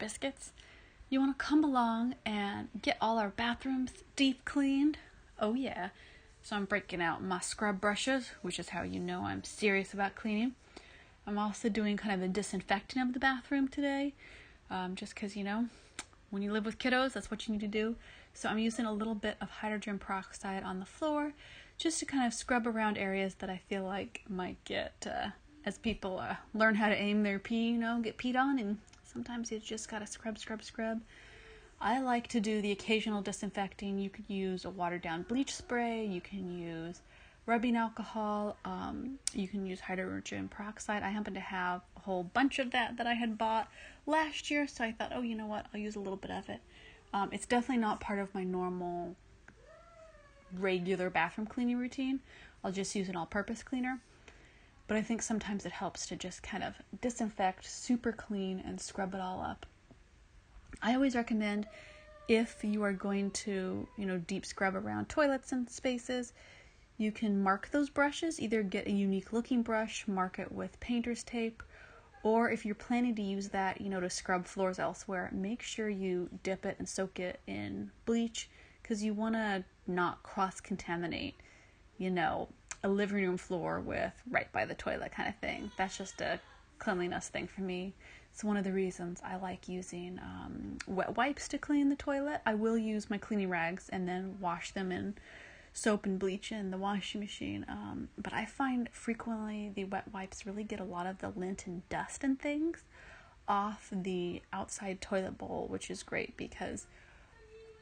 biscuits. You want to come along and get all our bathrooms deep cleaned? Oh yeah. So I'm breaking out my scrub brushes, which is how you know I'm serious about cleaning. I'm also doing kind of the disinfecting of the bathroom today, just because, when you live with kiddos, that's what you need to do. So I'm using a little bit of hydrogen peroxide on the floor just to kind of scrub around areas that I feel like might get, as people learn how to aim their pee, get peed on, and sometimes you just gotta scrub. I like to do the occasional disinfecting. You could use a watered down bleach spray, you can use rubbing alcohol, you can use hydrogen peroxide. I happen to have a whole bunch of that I had bought last year, so I thought, oh, you know what, I'll use a little bit of it. It's definitely not part of my normal regular bathroom cleaning routine. I'll just use an all-purpose cleaner, but I think sometimes it helps to just kind of disinfect, super clean, and scrub it all up. I always recommend, if you are going to, deep scrub around toilets and spaces, you can mark those brushes. Either get a unique looking brush, mark it with painter's tape, or if you're planning to use that, to scrub floors elsewhere, make sure you dip it and soak it in bleach, because you want to not cross-contaminate, a living room floor with right by the toilet kind of thing. That's just a cleanliness thing for me. It's one of the reasons I like using wet wipes to clean the toilet. I will use my cleaning rags and then wash them in soap and bleach in the washing machine, but I find frequently the wet wipes really get a lot of the lint and dust and things off the outside toilet bowl, which is great because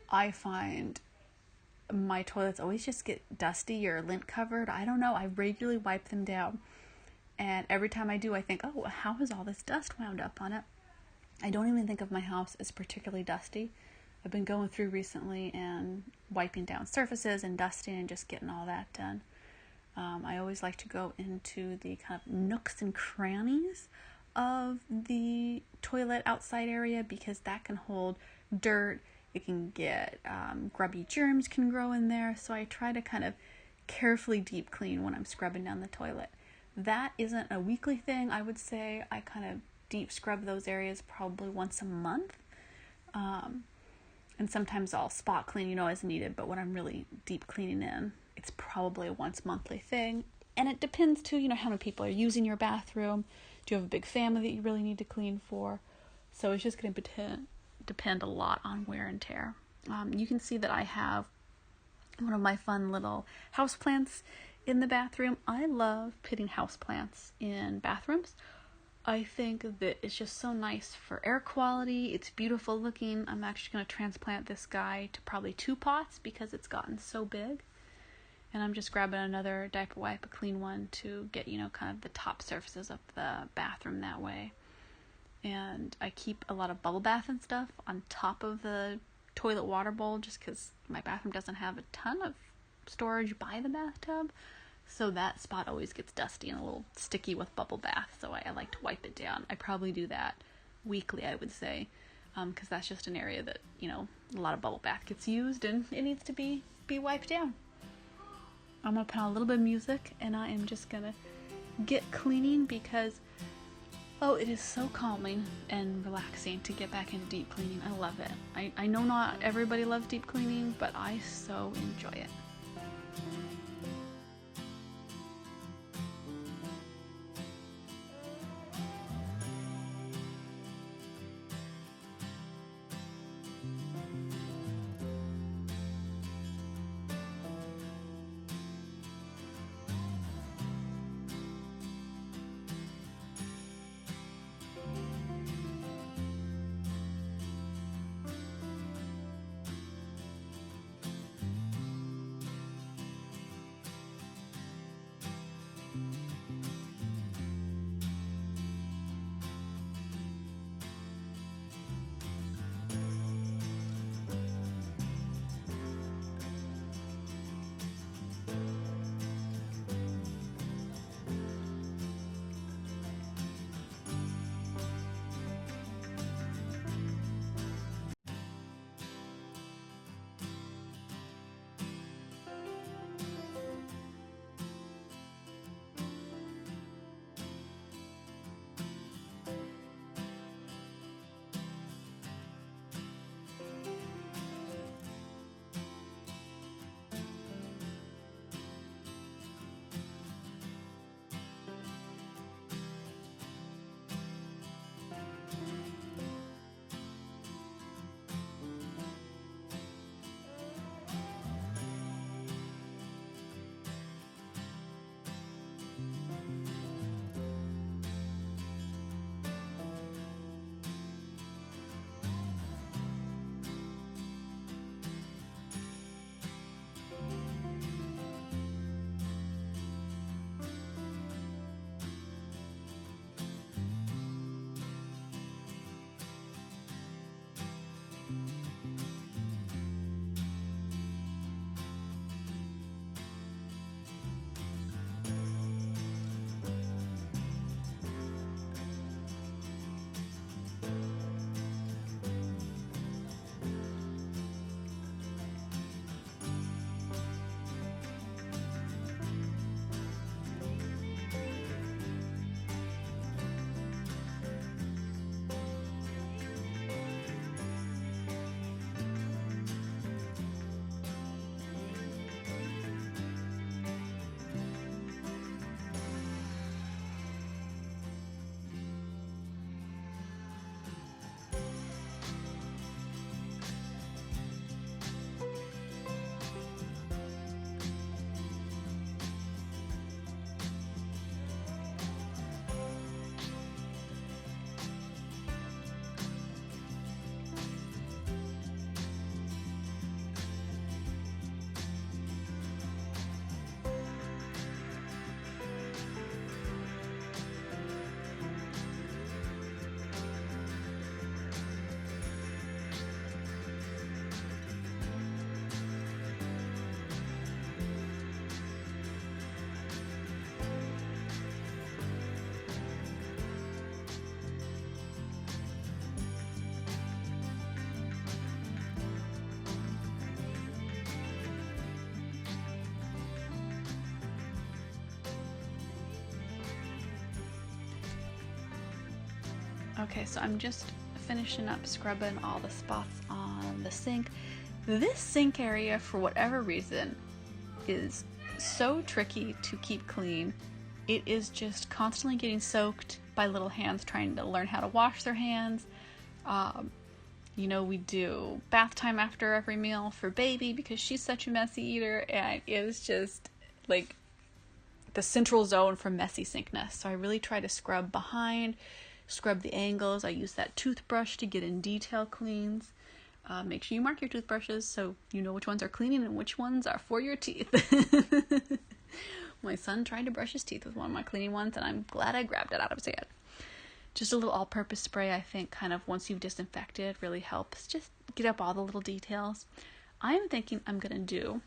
I find my toilets always just get dusty or lint covered. I don't know, I regularly wipe them down, and every time I do I think, oh, how has all this dust wound up on it? I don't even think of my house as particularly dusty. I've been going through recently and wiping down surfaces and dusting and just getting all that done. I always like to go into the kind of nooks and crannies of the toilet outside area, because that can hold dirt. It can get grubby germs can grow in there. So I try to kind of carefully deep clean when I'm scrubbing down the toilet. That isn't a weekly thing. I would say I kind of deep scrub those areas probably once a month. And sometimes I'll spot clean, as needed, but when I'm really deep cleaning in, it's probably a once monthly thing. And it depends too, how many people are using your bathroom. Do you have a big family that you really need to clean for? So it's just going to depend a lot on wear and tear. You can see that I have one of my fun little houseplants in the bathroom. I love putting houseplants in bathrooms. I think that it's just so nice for air quality. It's beautiful looking. I'm actually going to transplant this guy to probably 2 pots because it's gotten so big. And I'm just grabbing another diaper wipe, a clean one, to get, kind of the top surfaces of the bathroom that way. And I keep a lot of bubble bath and stuff on top of the toilet water bowl just because my bathroom doesn't have a ton of storage by the bathtub. So that spot always gets dusty and a little sticky with bubble bath, so I like to wipe it down. I probably do that weekly, I would say, because that's just an area that, a lot of bubble bath gets used and it needs to be wiped down. I'm going to put on a little bit of music and I am just going to get cleaning because, it is so calming and relaxing to get back into deep cleaning. I love it. I know not everybody loves deep cleaning, but I so enjoy it. Okay, so I'm just finishing up scrubbing all the spots on the sink. This sink area, for whatever reason, is so tricky to keep clean. It is just constantly getting soaked by little hands trying to learn how to wash their hands. We do bath time after every meal for baby because she's such a messy eater, and it was just like the central zone for messy sinkness. So I really try to scrub behind, scrub the angles. I use that toothbrush to get in detail cleans. Make sure you mark your toothbrushes so you know which ones are cleaning and which ones are for your teeth. My son tried to brush his teeth with one of my cleaning ones, and I'm glad I grabbed it out of his hand. Just a little all-purpose spray, I think, kind of once you've disinfected, really helps just get up all the little details. I'm thinking I'm going to do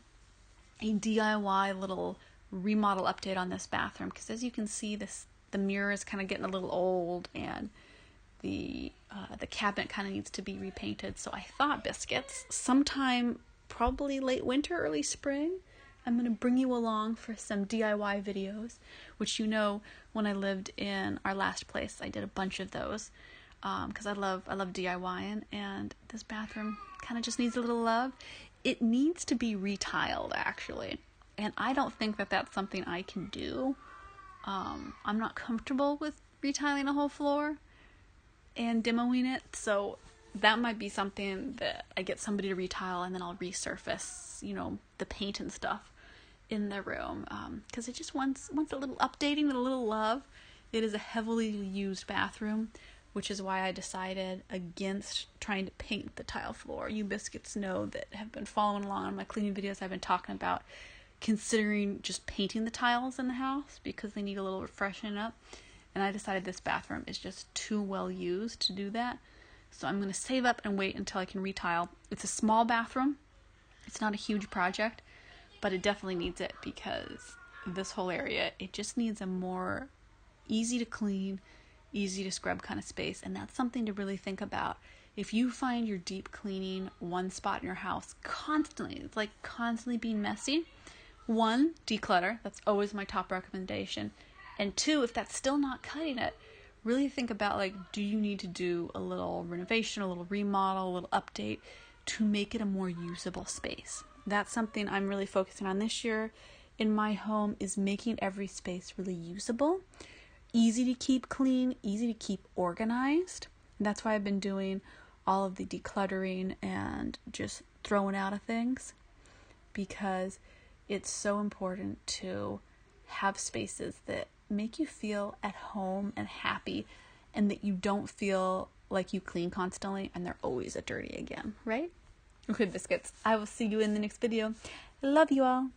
a DIY little remodel update on this bathroom, because as you can see, the mirror is kind of getting a little old, and the cabinet kind of needs to be repainted. So I thought, Biscuits, sometime probably late winter, early spring, I'm going to bring you along for some DIY videos, which when I lived in our last place, I did a bunch of those because I love DIYing, and this bathroom kind of just needs a little love. It needs to be retiled, actually, and I don't think that that's something I can do. I'm not comfortable with retiling a whole floor and demoing it, so that might be something that I get somebody to retile, and then I'll resurface, the paint and stuff in the room, because it just wants a little updating and a little love. It is a heavily used bathroom, which is why I decided against trying to paint the tile floor. You Biscuits know that have been following along on my cleaning videos. I've been talking about considering just painting the tiles in the house because they need a little freshening up, and I decided this bathroom is just too well used to do that. So I'm going to save up and wait until I can retile. It's a small bathroom. It's not a huge project, but it definitely needs it because this whole area, it just needs a more easy to clean, easy to scrub kind of space. And that's something to really think about. If you find you're deep cleaning one spot in your house constantly, it's like constantly being messy, 1, declutter. That's always my top recommendation. And 2, if that's still not cutting it, really think about, do you need to do a little renovation, a little remodel, a little update to make it a more usable space. That's something I'm really focusing on this year in my home, is making every space really usable, easy to keep clean, easy to keep organized. And that's why I've been doing all of the decluttering and just throwing out of things, because it's so important to have spaces that make you feel at home and happy, and that you don't feel like you clean constantly and they're always dirty again, right? Okay, Biscuits, I will see you in the next video. Love you all.